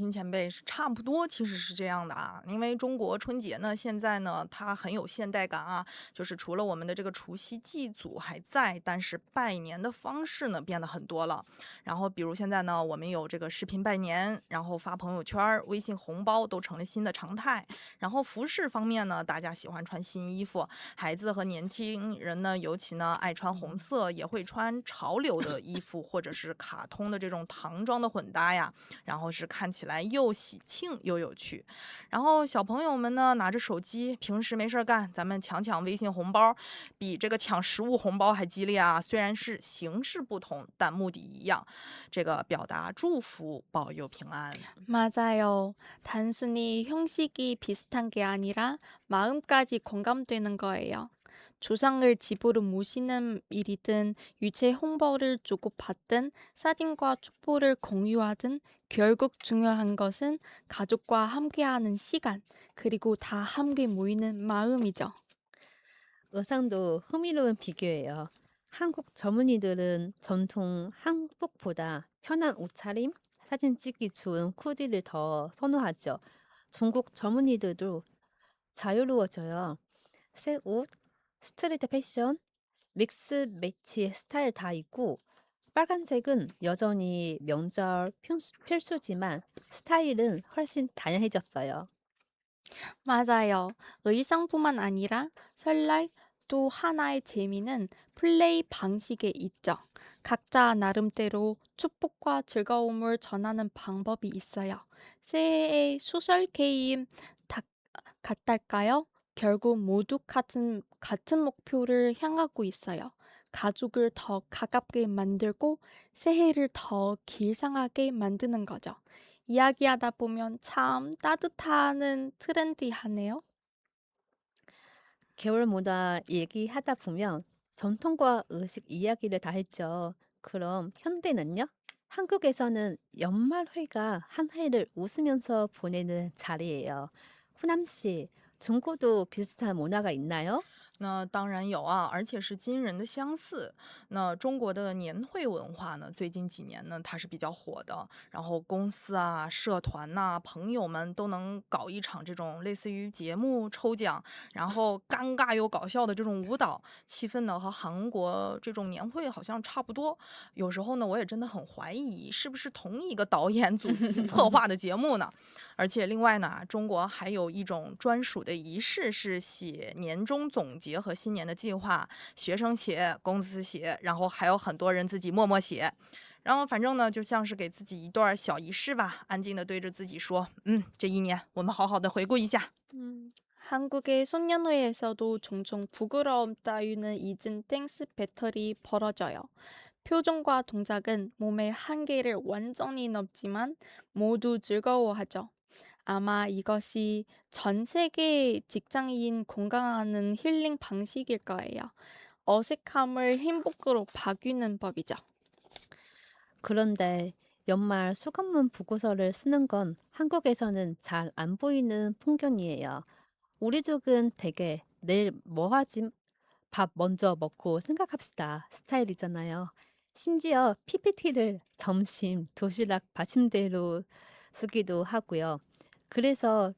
단순히 형식이 비슷한 게 아니라 마음까지 공감되는 거예요. 조상을 집으로 모시는 일이든 유체 홍보를 주고받든 사진과 촛불을 공유하든 결국 중요한 것은 가족과 함께하는 시간, 그리고 다 함께 모이는 마음이죠. 의상도 흥미로운 비교예요. 한국 젊은이들은 전통 한복보다 편한 옷차림, 사진 찍기 좋은 코디를 더 선호하죠. 중국 젊은이들도 자유로워져요. 새 옷, 스트리트 패션, 믹스 매치 스타일 다 있고 빨간색은 여전히 명절 필수지만 스타일은 훨씬 다양해졌어요. 맞아요. 의상뿐만 아니라 설날 또 하나의 재미는 플레이 방식에 있죠. 각자 나름대로 축복과 즐거움을 전하는 방법이 있어요. 새해의 소설 게임 다, 같달까요? 결국 모두 같은 목표를 향하고 있어요. 가족을 더 가깝게 만들고 새해를 더 길상하게 만드는 거죠. 이야기하다 보면 참 따뜻하는 트렌디하네요. 개월마다 얘기하다 보면 전통과 의식 이야기를 다 했죠. 그럼 현대는요? 한국에서는 연말회가 한 해를 웃으면서 보내는 자리예요. 후남 씨, 중국도 비슷한 문화가 있나요?那当然有啊，而且是惊人的相似。那中国的年会文化呢，最近几年呢，它是比较火的。然后公司啊、社团呐、朋友们都能搞一场这种类似于节目抽奖，然后尴尬又搞笑的这种舞蹈，气氛呢和韩国这种年会好像差不多。有时候呢，我也真的很怀疑是不是同一个导演组策划的节目呢？而且另外呢，中国还有一种专属的仪式，是写年终总结和新年的计划，学生写，公司写，然后还有很多人自己默默写。然后反正呢，就像是给自己一段小仪式吧，安静的对着自己说，这一年我们好好的回顾一下。 한국의 송년회에서도 종종 부끄러움 따위는 잊은 땡스 배틀이 벌어져요. 표정과 동작은 몸의 한계를 완전히 넘지만 모두 즐거워하죠. 아마 이것이 전 세계 직장인 공감하는 힐링 방식일 거예요. 어색함을 행복으로 바뀌는 법이죠. 그런데 연말 소감문 보고서를 쓰는 건 한국에서는 잘 안 보이는 풍경이에요. 우리 쪽은 대개 내일 뭐 하지? 밥 먼저 먹고 생각합시다 스타일이잖아요. 심지어 PPT를 점심 도시락 받침대로 쓰기도 하고요. 그래서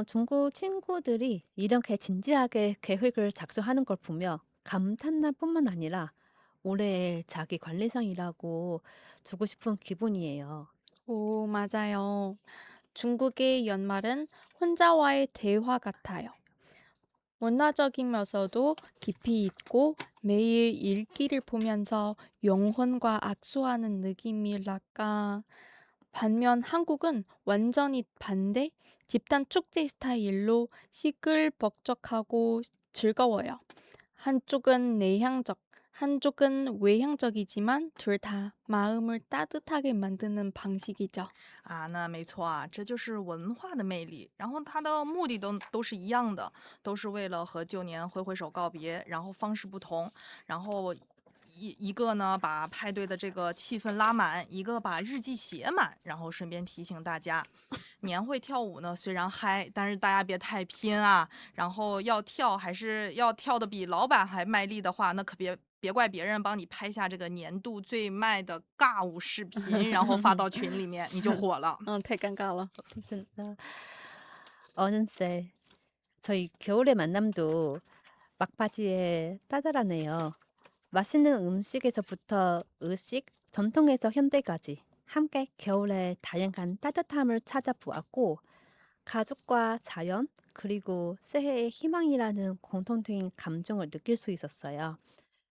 중국 친구들이 이렇게 진지하게 계획을 작성하는 걸 보며 감탄날 뿐만 아니라 올해의 자기 관리상이라고 주고 싶은 기분이에요. 오, 맞아요. 중국의 연말은 혼자와의 대화 같아요. 문화적이면서도 깊이 있고 매일 일기를 보면서 영혼과 악수하는 느낌이랄까. 반면 한국은 완전히 반대 집단 축제 스타일로 시끌벅적하고 즐거워요. 한쪽은 내향적, 한쪽은 외향적이지만 둘 다 마음을 따뜻하게 만드는 방식이죠. 啊，那没错啊，这就是文化的魅力。然后它的目的都是一样的，都是为了和旧年挥挥手告别，然后方式不同。然后一个呢，把派对的这个气氛拉满；一个把日记写满。然后顺便提醒大家，年会跳舞呢虽然嗨，但是大家别太拼啊。然后要跳还是要跳的比老板还卖力的话，那可别怪别人帮你拍下这个年度最卖的尬舞视频，然后发到群里面，你就火了。太尴尬了。 진짜 어느새 저희 겨울의 만남도 막바지에 따들하네요. 맛있는 음식에서부터 의식, 전통에서 현대까지 함께 겨울의 다양한 따뜻함을 찾아보았고 가족과 자연 그리고 새해의 희망이라는 공통된 감정을 느낄 수 있었어요.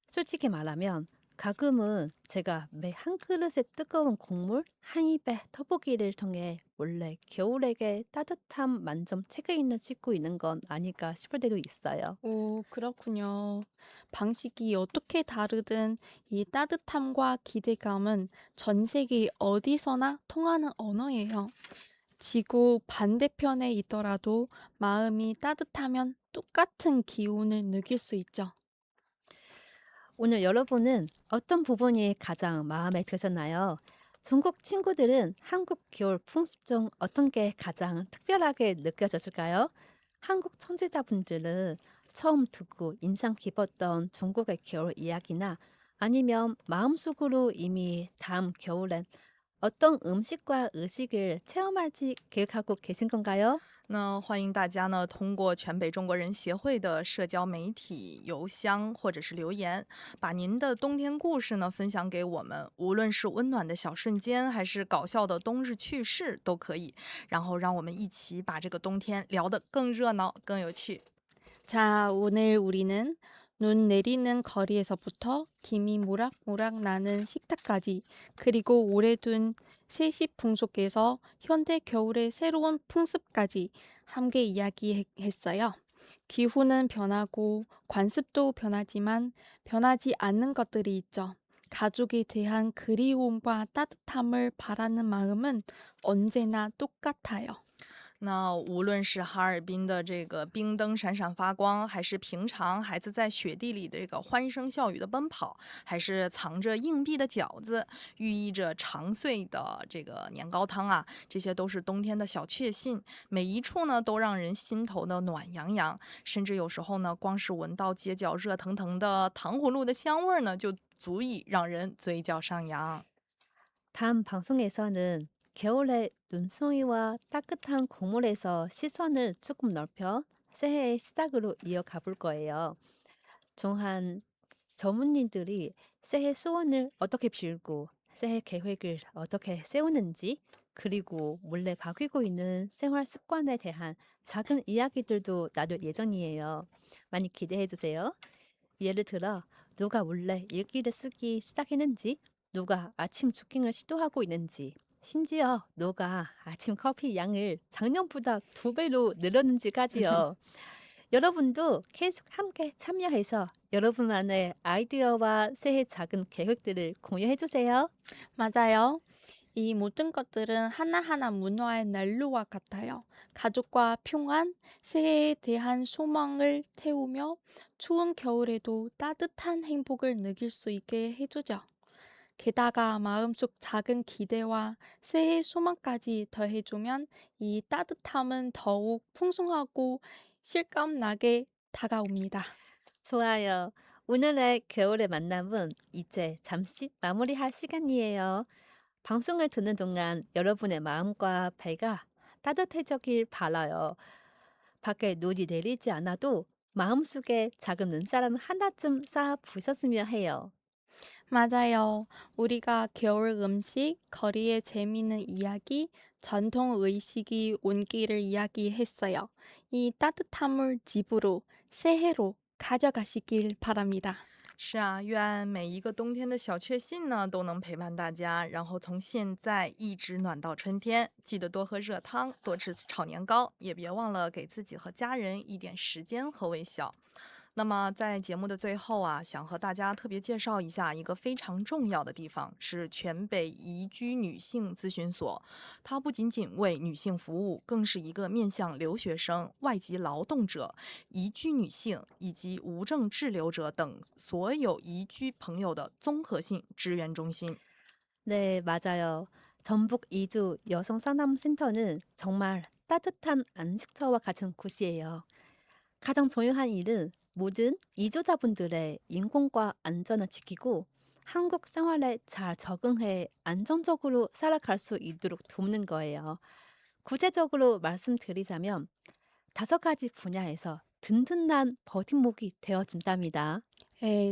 솔직히 말하면 가끔은 제가 매 한 그릇의 뜨거운 국물 한 입에 터보기를 통해 원래 겨울에게 따뜻함 만점 체크인을 찍고 있는 건 아닐까 싶을 때도 있어요. 오, 그렇군요. 방식이 어떻게 다르든 이 따뜻함과 기대감은 전 세계 어디서나 통하는 언어예요. 지구 반대편에 있더라도 마음이 따뜻하면 똑같은 기운을 느낄 수 있죠. 오늘 여러분은 어떤 부분이 가장 마음에 드셨나요? 중국 친구들은 한국 겨울 풍습 중 어떤 게 가장 특별하게 느껴졌을까요? 한국 청취자분들은 처음 듣고 인상 깊었던 중국의 겨울 이야기나 아니면 마음속으로 이미 다음 겨울엔 어떤 음식과 의식을 체험할지 계획하고 계신 건가요? 那欢迎大家呢，通过全北中国人协会的社交媒体、邮箱或者是留言，把您的冬天故事呢分享给我们，无论是温暖的小瞬间，还是搞笑的冬日趣事都可以。然后让我们一起把这个冬天聊得更热闹、更有趣。 자, 오늘 우리는 눈 내리는 거리에서부터 김이 모락모락 나는 식탁까지, 그리고 오래둔 세시풍 속에서 현대 겨울의 새로운 풍습까지 함께 이야기했어요. 기후는 변하고 관습도 변하지만 변하지 않는 것들이 있죠. 가족에 대한 그리움과 따뜻함을 바라는 마음은 언제나 똑같아요. 那无论是哈尔滨的这个冰灯闪闪发光，还是平常孩子在雪地里的这个欢声笑语的奔跑，还是藏着硬币的饺子，寓意着长岁的这个年糕汤啊，这些都是冬天的小确幸。每一处呢，都让人心头的暖洋洋，甚至有时候呢，光是闻到街角热腾腾的糖葫芦的香味儿呢，就足以让人嘴角上扬。 다음 방송에서는 겨울의 눈송이와 따뜻한 국물에서 시선을 조금 넓혀 새해의 시작으로 이어가 볼 거예요. 종한 전문인들이 새해 소원을 어떻게 빌고 새해 계획을 어떻게 세우는지, 그리고 몰래 바뀌고 있는 생활 습관에 대한 작은 이야기들도 나눌 예정이에요. 많이 기대해 주세요. 예를 들어 누가 몰래 일기를 쓰기 시작했는지, 누가 아침 조깅을 시도하고 있는지, 심지어 누가 아침 커피 양을 작년보다 2배로 늘렸는지까지요. 여러분도 계속 함께 참여해서 여러분만의 아이디어와 새해 작은 계획들을 공유해 주세요. 맞아요. 이 모든 것들은 하나하나 문화의 난로와 같아요. 가족과 평안, 새해에 대한 소망을 태우며 추운 겨울에도 따뜻한 행복을 느낄 수 있게 해주죠. 게다가 마음속 작은 기대와 새해 소망까지 더해주면 이 따뜻함은 더욱 풍성하고 실감나게 다가옵니다. 좋아요. 오늘의 겨울의 만남은 이제 잠시 마무리할 시간이에요. 방송을 듣는 동안 여러분의 마음과 배가 따뜻해지길 바라요. 밖에 눈이 내리지 않아도 마음속에 작은 눈사람 하나쯤 쌓아 보셨으면 해요. 맞아요. 우리가 겨울 음식, 거리의 재미있는 이야기, 전통 의식이 온기를 이야기했어요. 이 따뜻함을 집으로, 새해로 가져가시길 바랍니다. 是啊，愿每一个冬天的小确幸呢，都能陪伴大家，然后从现在一直暖到春天。记得多喝热汤，多吃炒年糕，也别忘了给自己和家人一点时间和微笑。那么在节目的最后啊，想和大家特别介绍一下一个非常重要的地方，是全北宜居女性咨询所。它不仅仅为女性服务，更是一个面向留学生、外籍劳动者、宜居女性以及无证滞留者等所有宜居朋友的综合性支援中心。 네, 맞아요. 전북 이주 여성 상담 센터는 정말 따뜻한 안식처와 같은 곳이에요. 가장 중요한 일은 모든 이주자분들의 인권과 안전을 지키고 한국 생활에 잘 적응해 안정적으로 살아갈 수 있도록 돕는 거예요. 구체적으로 말씀드리자면 5가지 분야에서 든든한 버팀목이 되어준답니다.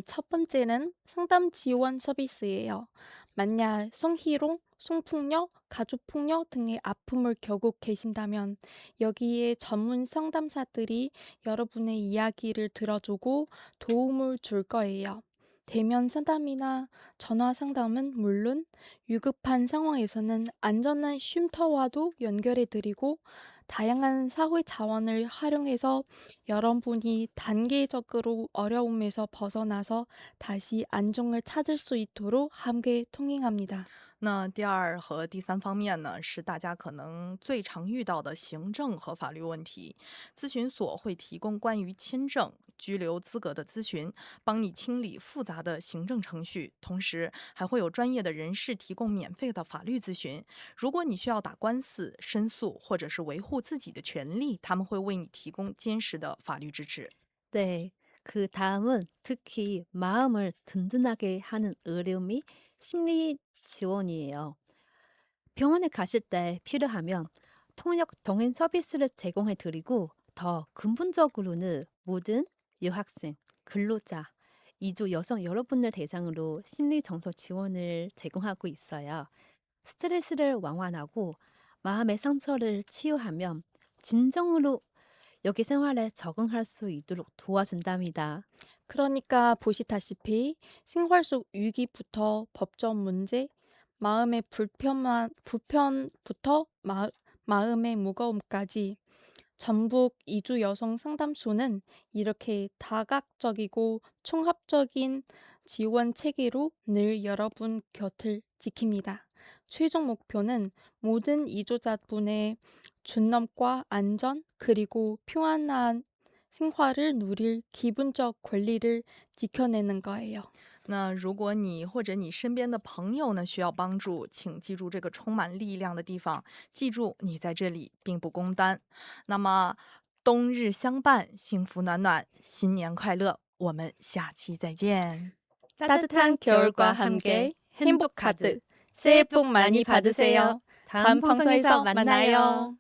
첫 번째는 상담 지원 서비스예요. 만약 성희롱, 성폭력, 가족폭력 등의 아픔을 겪고 계신다면 여기에 전문 상담사들이 여러분의 이야기를 들어주고 도움을 줄 거예요. 대면 상담이나 전화 상담은 물론 위급한 상황에서는 안전한 쉼터와도 연결해 드리고 다양한 사회 자원을 활용해서 여러분이 단계적으로 어려움에서 벗어나서 다시 안정을 찾을 수 있도록 함께 통행합니다. 那第二和第三方面呢，是大家可能最常遇到的行政和法律问题。咨询所会提供关于签证、居留资格的咨询，帮你清理复杂的行政程序，同时还会有专业的人士提供免费的法律咨询。如果你需要打官司、申诉或者是维护自己的权利，他们会为你提供坚实的法律支持。 네, 그 다음은 특히 마음을 든든하게 하는 의료 및 심리 지원이에요. 병원에 가실 때 필요하면 통역 동행 서비스를 제공해 드리고 더 근본적으로는 모든 유학생, 근로자, 이주 여성 여러분을 대상으로 심리 정서 지원을 제공하고 있어요. 스트레스를 완화하고 마음의 상처를 치유하면 진정으로 여기 생활에 적응할 수 있도록 도와준답니다. 그러니까 보시다시피 생활 속 위기부터 법적 문제, 마음의 불편부터 마음의 무거움까지 전북 이주 여성 상담소는 이렇게 다각적이고 총합적인 지원 체계로 늘 여러분 곁을 지킵니다. 최종 목표는 모든 이주자분의 존엄과 안전 그리고 평안한 생활을 누릴 기본적 권리를 지켜내는 거예요. 那如果你或者你身边的朋友呢需要帮助，请记住这个充满力量的地方，记住你在这里并不孤单。那么冬日相伴，幸福暖暖，新年快乐！我们下期再见。 따뜻한 겨울과 함께 행복 가득 새해 복 많이 받으세요. 다음 방송에서 만나요.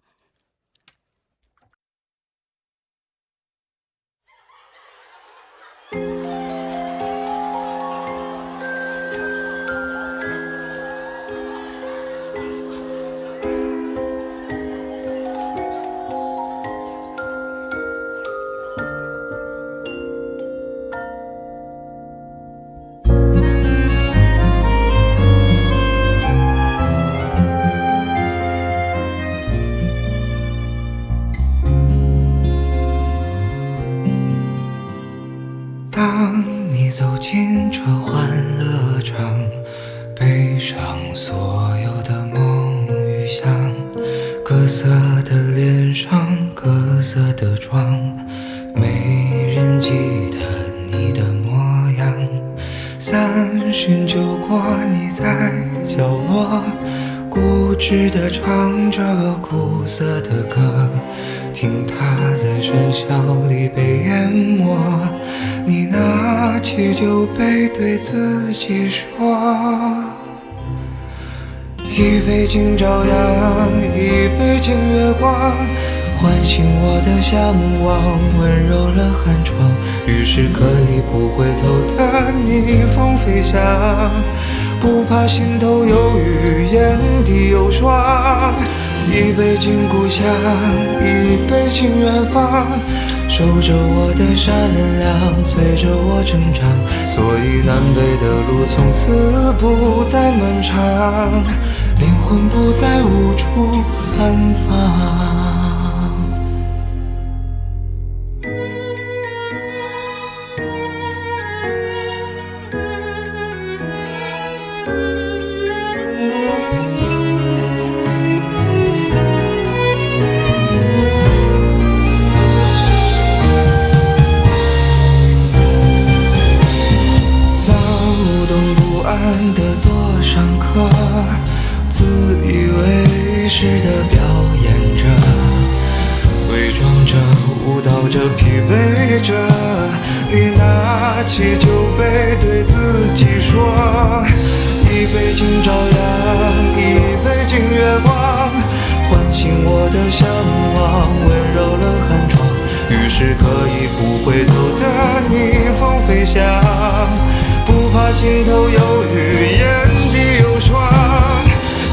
当你走进这欢乐场，背上所有的梦与想，各色的脸上，各色的妆，没人记得你的模样。30酒过，你在角落固执地唱着苦涩的歌，听它在喧嚣里被淹没。你拿起酒杯对自己说，一杯敬朝阳，一杯敬月光，唤醒我的向往，温柔了寒窗。于是可以不回头的逆风飞翔，不怕心头有雨，眼底有霜。一杯敬故乡，一杯敬远方，守着我的善良，催着我成长。所以南北的路从此不再漫长，灵魂不再无处安放。的座上客，自以为是的表演着，伪装着，舞蹈着，疲惫着。你拿起酒杯对自己说，一杯敬朝阳，一杯敬月光，唤醒我的向往，温柔了寒窗。于是可以不回头的逆风飞翔，不怕心头有雨，眼底有霜。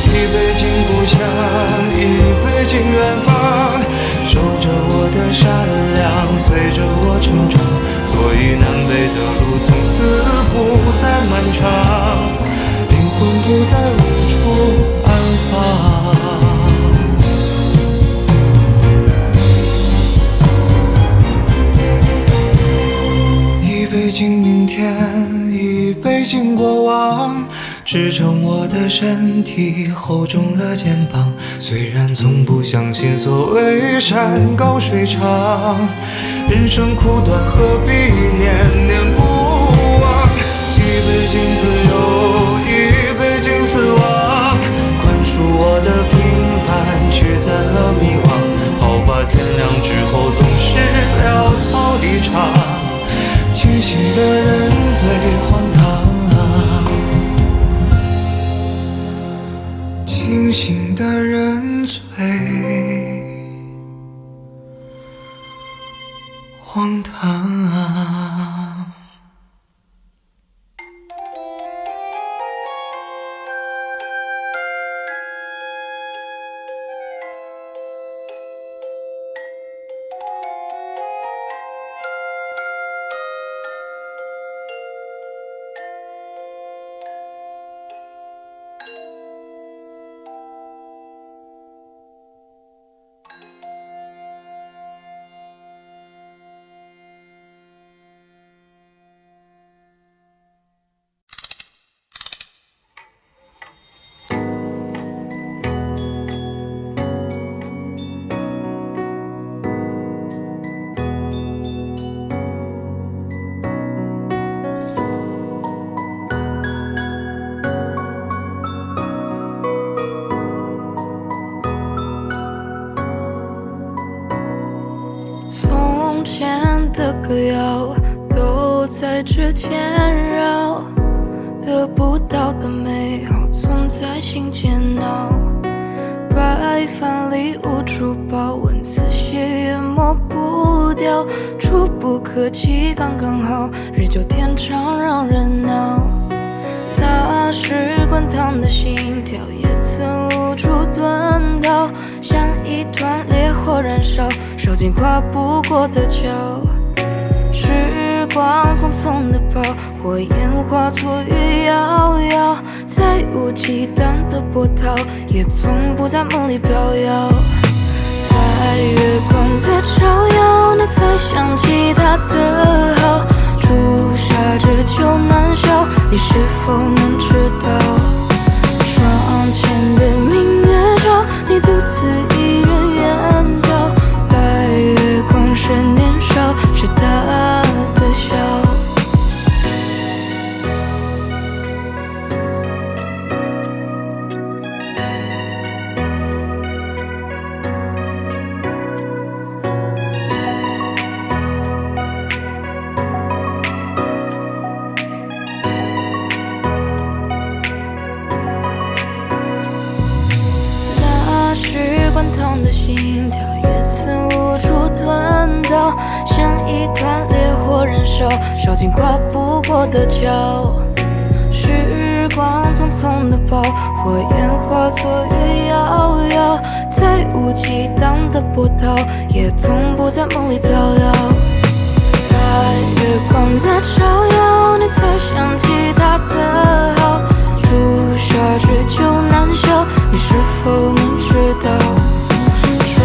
一杯敬故乡，一杯敬远方，守着我的善良，催着我成长。所以南北的路从此不再漫长，灵魂不再无处安放。一杯敬明天，一杯敬过往，支撑我的身体，厚重了肩膀。虽然从不相信所谓山高水长，人生苦短，何必念念不忘？一杯敬自由，一杯敬死亡，宽恕我的平凡，驱散了迷惘。好吧，天亮之后总是潦草离场，清醒的人最荒唐，清醒荒唐。从前的歌谣都在指尖绕，得不到的美好总在心间闹。白饭里无处报，文字写也抹不掉，触不可及刚刚好，日久天长让人恼。那时滚烫的心跳也曾无处遁逃，像一团烈火燃烧，烧尽跨不过的桥。时光匆匆的跑，火焰化作雨遥遥，再无忌惮的波涛，也从不在梦里飘摇。在月光在照耀，你才想起他的好，朱砂痣就难消，你是否能知道？窗前的明月照，你独自一人远逃，白月光是年少，是他的笑。那时滚烫的心跳也曾无处遁逃，像一团烈火燃烧，烧尽跨不过的桥。时光匆匆的跑，火焰化作雨遥遥，再无忌惮的波涛，也从不在梦里飘摇。在月光在照耀，你才想起他的好，朱砂痣就难消，你是否能知道？窗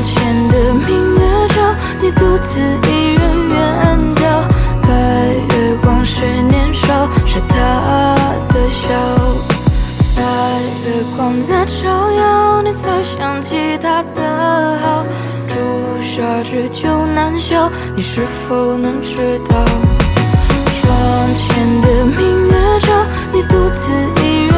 前的明月照，你独自一人远逃，白月光是年少，是他的笑。在月光在照耀，你才想起他的好，朱砂痣就难消，你是否能知道？窗前的明月照，你独自一人